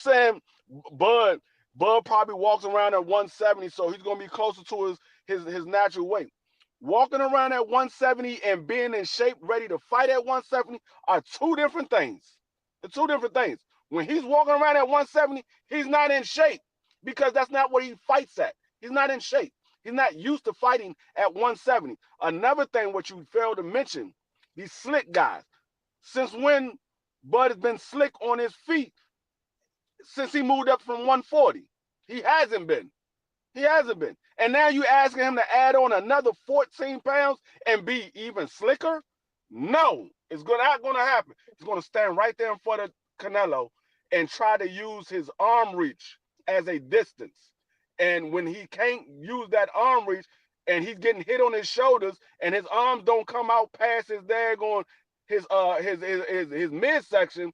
saying Bud Bud probably walks around at 170, so he's gonna be closer to his natural weight. Walking around at 170 and being in shape, ready to fight at 170 are two different things. The two different things. When he's walking around at 170, he's not in shape because that's not what he fights at. He's not in shape. He's not used to fighting at 170. Another thing, what you failed to mention, these slick guys. Since when Bud has been slick on his feet since he moved up from 140? He hasn't been. He hasn't been. And now you asking him to add on another 14 pounds and be even slicker? No, not going to happen. He's going to stand right there in front of Canelo and try to use his arm reach as a distance. And when he can't use that arm reach and he's getting hit on his shoulders and his arms don't come out past his daggone his midsection,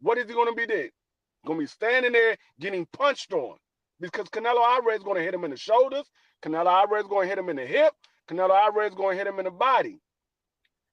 what is he going to be doing? Going to be standing there getting punched on because Canelo Alvarez is going to hit him in the shoulders. Canelo Alvarez is going to hit him in the hip. Canelo Alvarez is going to hit him in the body.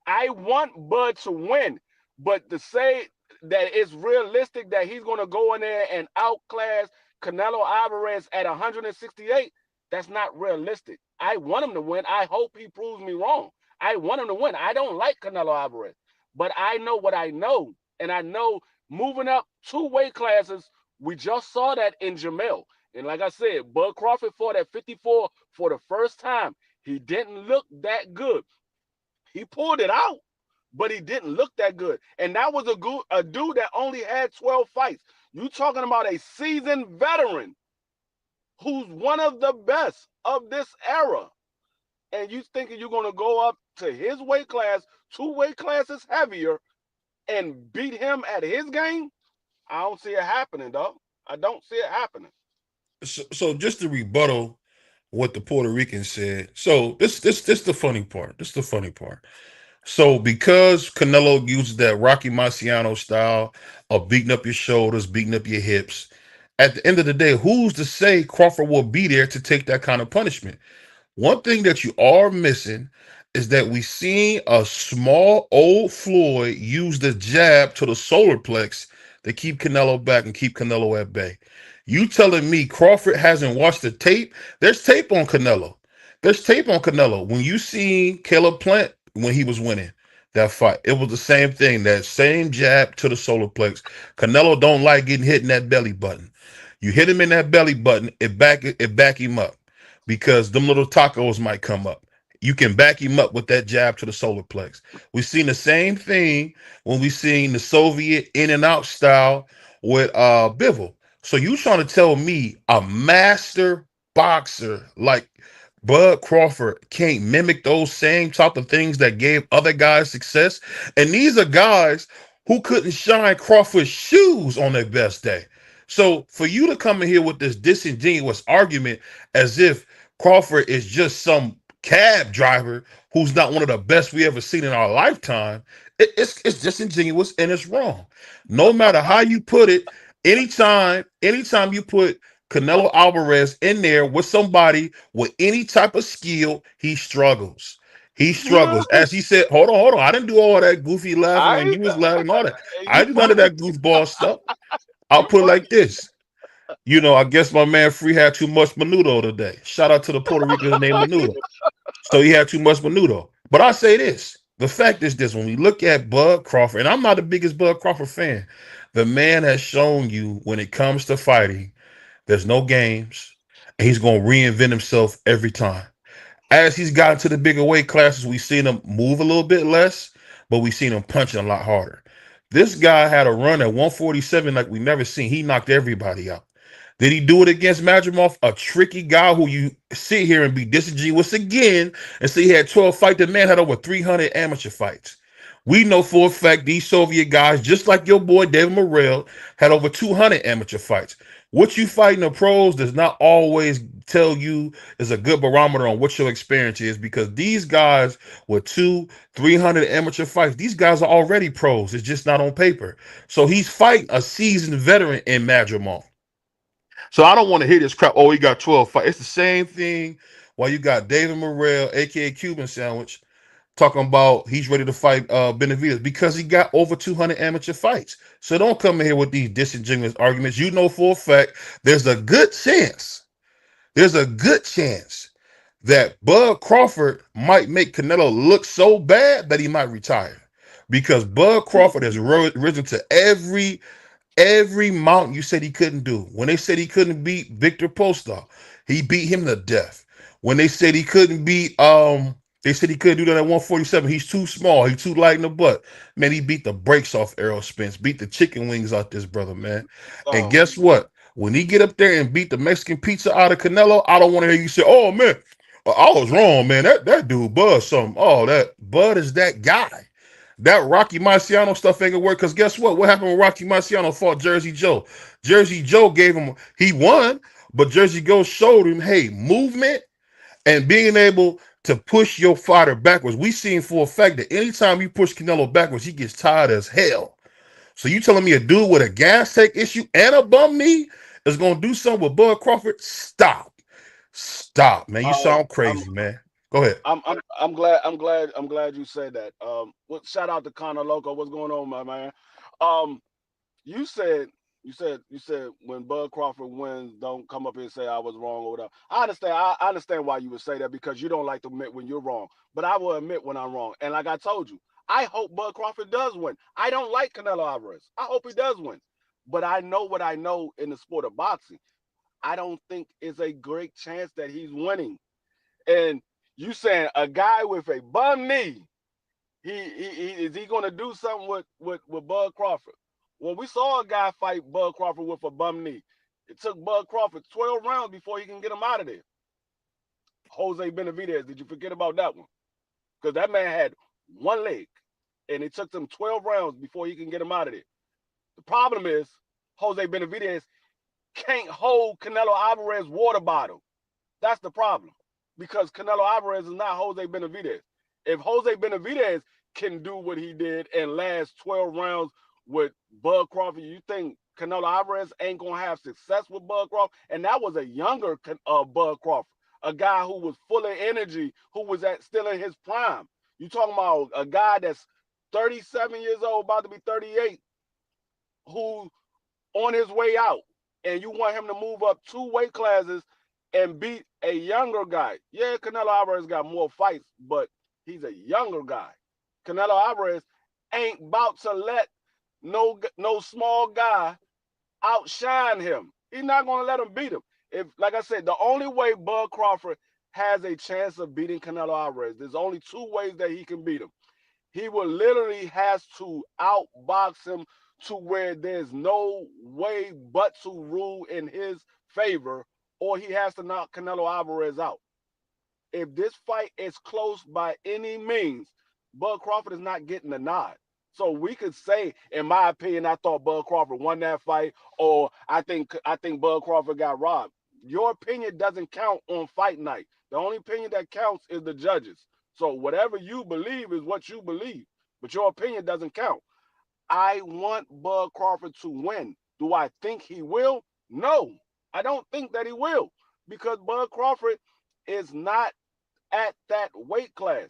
I want Bud to win, but to say that it's realistic that he's going to go in there and outclass Canelo Alvarez at 168, that's not realistic. I want him to win. I hope he proves me wrong. I want him to win. I don't like Canelo Alvarez, but I know what I know, and I know moving up two weight classes, we just saw that in Jamel. And like I said, Bud Crawford fought at 54 for the first time. He didn't look that good. He pulled it out, but he didn't look that good. And that was a dude that only had 12 fights. You talking about a seasoned veteran who's one of the best of this era. And you thinking you're going to go up to his weight class, two weight classes heavier, and beat him at his game? I don't see it happening, dog. I don't see it happening. So just to rebuttal what the Puerto Rican said. So this the funny part. This is the funny part. So because Canelo uses that Rocky Marciano style of beating up your shoulders, beating up your hips, at the end of the day, who's to say Crawford will be there to take that kind of punishment? One thing that you are missing is that we seen a small old Floyd use the jab to the solar plex to keep Canelo back and keep Canelo at bay. You telling me Crawford hasn't watched the tape? There's tape on Canelo. There's tape on Canelo. When you seen Caleb Plant when he was winning that fight, it was the same thing. That same jab to the solar plex. Canelo don't like getting hit in that belly button. You hit him in that belly button, it back him up because them little tacos might come up. You can back him up with that jab to the solar plex. We've seen the same thing when we seen the Soviet in and out style with Bivol. So you trying to tell me a master boxer like Bud Crawford can't mimic those same type of things that gave other guys success? And these are guys who couldn't shine Crawford's shoes on their best day. So for you to come in here with this disingenuous argument as if Crawford is just some cab driver who's not one of the best we ever seen in our lifetime, it's disingenuous and it's wrong. No matter how you put it, anytime you put Canelo Alvarez in there with somebody with any type of skill, he struggles. He struggles. As he said, hold on. I didn't do all that goofy laughing when I you was laughing, all that. I you did none of that goofball stuff. I'll you put it funny. like this. I guess my man Free had too much menudo today. Shout out to the Puerto Ricans named Menudo. So he had too much menudo. But I say this. The fact is this: when we look at Bud Crawford, and I'm not the biggest Bud Crawford fan, the man has shown you when it comes to fighting, there's no games, and he's going to reinvent himself every time. As he's gotten to the bigger weight classes, we've seen him move a little bit less, but we've seen him punching a lot harder. This guy had a run at 147 like we never seen. He knocked everybody out. Did he do it against Madrimov? A tricky guy who you sit here and be disingenuous again and say he had 12 fights. The man had over 300 amateur fights. We know for a fact these Soviet guys, just like your boy David Morrell, had over 200 amateur fights. What you fight in the pros does not always tell you is a good barometer on what your experience is because these guys with 300 amateur fights, these guys are already pros. It's just not on paper. So he's fighting a seasoned veteran in Madrimov. So I don't want to hear this crap. Oh, he got 12 fights. It's the same thing while you got David Morrell, aka Cuban Sandwich. talking about he's ready to fight Benavidez because he got over 200 amateur fights. So don't come in here with these disingenuous arguments. You know for a fact there's a good chance, there's a good chance that Bud Crawford might make Canelo look so bad that he might retire because Bud Crawford has risen to every mountain you said he couldn't do. When they said he couldn't beat Victor Postol, he beat him to death. When they said he couldn't beat they said he couldn't do that at 147. He's too small. He's too light in the butt. Man, he beat the brakes off Errol Spence. Beat the chicken wings out this brother, man. And Um, guess what? When he get up there and beat the Mexican pizza out of Canelo, I don't want to hear you say, "Oh man, I was wrong, man. That dude Bud something." Oh, that Bud is that guy. That Rocky Marciano stuff ain't gonna work because guess what? What happened when Rocky Marciano fought Jersey Joe? Jersey Joe gave him, he won, but Jersey Joe showed him, hey, movement and being able to push your fighter backwards. We seen for a fact that anytime you push Canelo backwards, he gets tired as hell. So you telling me a dude with a gas tank issue and a bum knee is gonna do something with Bud Crawford? Stop. Stop, man. You um, sound I'm crazy, man. Go ahead. I'm glad you said that. Well, shout out to Conor Loco. What's going on, my man? Um, you said you said when Bud Crawford wins, don't come up here and say I was wrong or whatever. I understand. I understand why you would say that because you don't like to admit when you're wrong. But I will admit when I'm wrong. And like I told you, I hope Bud Crawford does win. I don't like Canelo Alvarez. I hope he does win. But I know what I know in the sport of boxing. I don't think it's a great chance that he's winning. And you saying a guy with a bum knee, he is he going to do something with Bud Crawford? Well, we saw a guy fight Bud Crawford with a bum knee. It took Bud Crawford 12 rounds before he can get him out of there. Jose Benavidez, did you forget about that one? Because that man had one leg, and it took him 12 rounds before he can get him out of there. The problem is Jose Benavidez can't hold Canelo Alvarez's water bottle. That's the problem. Because Canelo Alvarez is not Jose Benavidez. If Jose Benavidez can do what he did and last 12 rounds with Bud Crawford, you think Canelo Alvarez ain't gonna have success with Bud Crawford? And that was a younger Bud Crawford, a guy who was full of energy, who was still in his prime. You talking about a guy that's 37 years old, about to be 38, who on his way out, and you want him to move up 2 weight classes and beat a younger guy. Yeah, Canelo Alvarez got more fights, but he's a younger guy. Canelo Alvarez ain't about to let no small guy outshine him. He's not gonna let him beat him. If, like I said, the only way Bud Crawford has a chance of beating Canelo Alvarez, there's only 2 ways that he can beat him. He will literally has to outbox him to where there's no way but to rule in his favor, or he has to knock Canelo Alvarez out. If this fight is close by any means, Bud Crawford is not getting the nod. So we could say, in my opinion, I thought Bud Crawford won that fight, or I think Bud Crawford got robbed. Your opinion doesn't count on fight night. The only opinion that counts is the judges. So whatever you believe is what you believe, but your opinion doesn't count. I want Bud Crawford to win. Do I think he will? No, I don't think that he will because Bud Crawford is not at that weight class.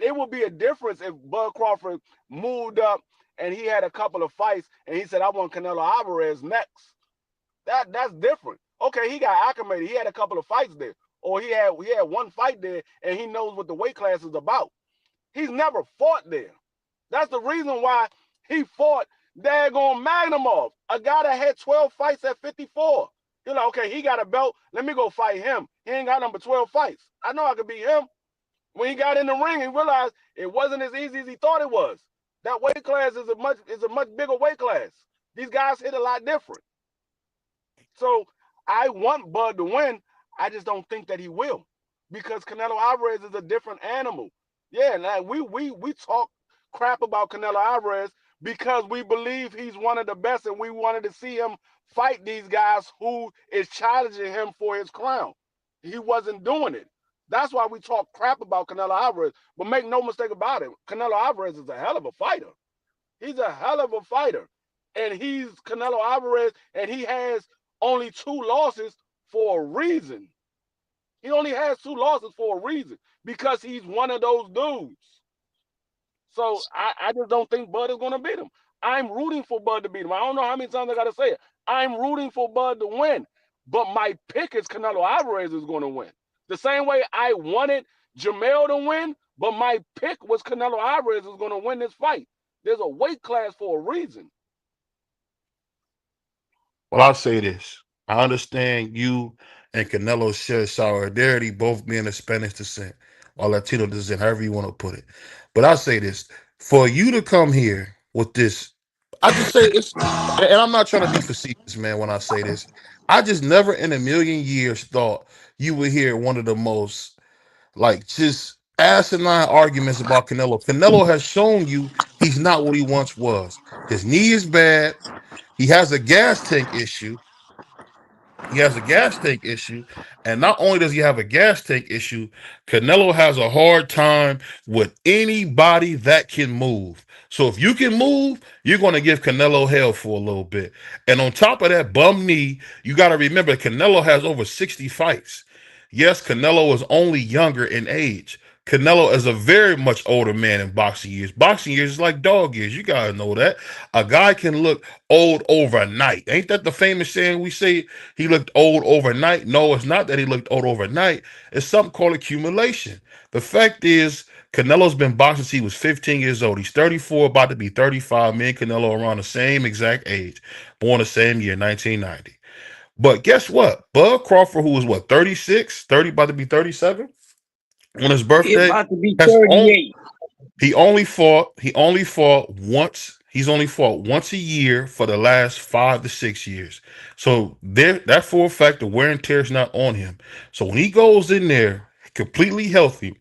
It would be a difference if Bud Crawford moved up and he had a couple of fights and he said, I want Canelo Alvarez next. That's different. Okay, he got acclimated. He had a couple of fights there. Or he had one fight there and he knows what the weight class is about. He's never fought there. That's the reason why he fought daggone Magnumov, a guy that had 12 fights at 54. You're like, okay, he got a belt. Let me go fight him. He ain't got number 12 fights. I know I could beat him. When he got in the ring, he realized it wasn't as easy as he thought it was. That weight class is a much bigger weight class. These guys hit a lot different. So I want Bud to win. I just don't think that he will because Canelo Alvarez is a different animal. Yeah, like we talk crap about Canelo Alvarez because we believe he's one of the best, and we wanted to see him fight these guys who is challenging him for his crown. He wasn't doing it. That's why we talk crap about Canelo Alvarez. But make no mistake about it, Canelo Alvarez is a hell of a fighter. He's a hell of a fighter. And he's Canelo Alvarez, and he has only 2 losses for a reason. He only has 2 losses for a reason because he's one of those dudes. So I just don't think Bud is gonna beat him. I'm rooting for Bud to beat him. I don't know how many times I gotta say it. I'm rooting for Bud to win. But my pick is Canelo Alvarez is gonna win. The same way I wanted Jamel to win, but my pick was Canelo Alvarez is gonna win this fight. There's a weight class for a reason. Well, I'll say this. I understand you and Canelo share solidarity, both being of Spanish descent or Latino descent, however you want to put it. But I'll say this. For you to come here with this, I just say it's, and I'm not trying to be facetious, man, when I say this. I just never in a million years thought you would hear one of the most, like, just asinine arguments about Canelo. Canelo has shown you he's not what he once was. His knee is bad. He has a gas tank issue. He has a gas tank issue. And not only does he have a gas tank issue, Canelo has a hard time with anybody that can move. So if you can move, you're going to give Canelo hell for a little bit. And on top of that bum knee, you got to remember Canelo has over 60 fights. Yes, Canelo is only younger in age. Canelo is a very much older man in boxing years. Boxing years is like dog years. You gotta know that. A guy can look old overnight. Ain't that the famous saying we say he looked old overnight? No, it's not that he looked old overnight. It's something called accumulation. The fact is, Canelo's been boxing since he was 15 years old. He's 34, about to be 35. Me and Canelo around the same exact age. Born the same year, 1990. But guess what? Bud Crawford, who was what, 36, 30, about to be 37 on his He birthday, about to be has only 38. he only fought once. He's only fought once a year for the last 5 to 6 years. So there, that for a fact, the wear and tear is not on him. So when he goes in there completely healthy,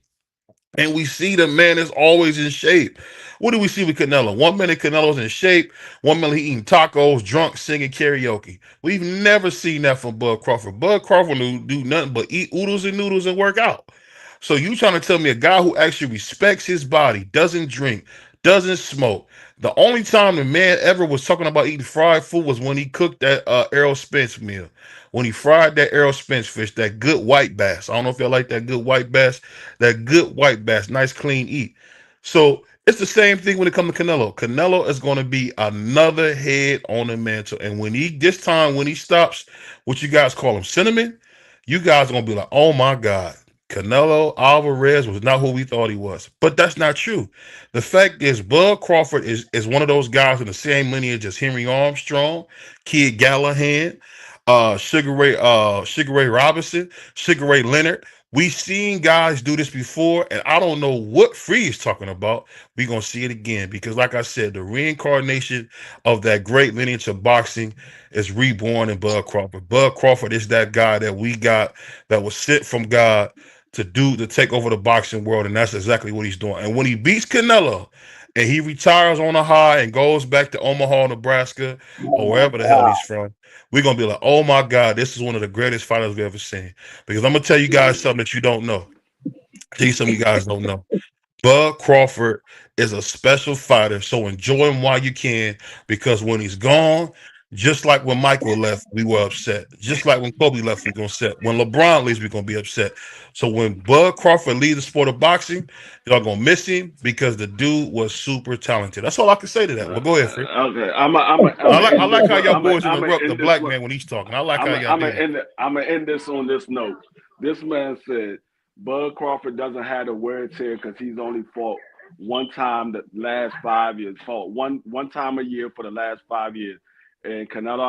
and we see the man is always in shape. What do we see with Canelo? 1 minute Canelo's in shape, 1 minute he eating tacos, drunk, singing karaoke. We've never seen that from Bud Crawford. Bud Crawford do nothing but eat oodles and noodles and work out. So you trying to tell me a guy who actually respects his body, doesn't drink, doesn't smoke. The only time the man ever was talking about eating fried food was when he cooked that Errol Spence meal. When he fried that Errol Spence fish, that good white bass. I don't know if y'all like that good white bass. That good white bass, nice clean eat. So it's the same thing when it comes to Canelo. Canelo is going to be another head on the mantle, and when he this time when he stops, what you guys call him cinnamon, you guys are gonna be like, oh my god. Canelo Alvarez was not who we thought he was. But that's not true. The fact is, Bud Crawford is one of those guys in the same lineage as Henry Armstrong, Kid Gallahan, Sugar Ray Robinson, Sugar Ray Leonard. We've seen guys do this before, and I don't know what Free is talking about. We're gonna see it again because, like I said, the reincarnation of that great lineage of boxing is reborn in Bud Crawford. Bud Crawford is that guy that we got that was sent from God to take over the boxing world, and that's exactly what he's doing. And when he beats Canelo and he retires on a high and goes back to Omaha, Nebraska, Oh or my wherever the hell God. he's from, we're gonna be like, oh my God, this is one of the greatest fighters we've ever seen. Because I'm gonna tell you guys something that you don't know. Tell you something you guys don't know. Bud Crawford is a special fighter, so enjoy him while you can because when he's gone, just like when Michael left, we were upset. Just like when Kobe left, we are gonna upset. When LeBron leaves, we're gonna be upset. So when Bud Crawford leaves the sport of boxing, y'all gonna miss him because the dude was super talented. That's all I can say to that. Well, go ahead, Free. Okay, I'm I end like this how one. y'all boys I'm interrupt the end this black one. man when he's talking. I like how y'all do that. I'm gonna end this on this note. This man said Bud Crawford doesn't have the wear and tear because he's only fought one time the last 5 years. Fought one time a year for the last 5 years, and Canelo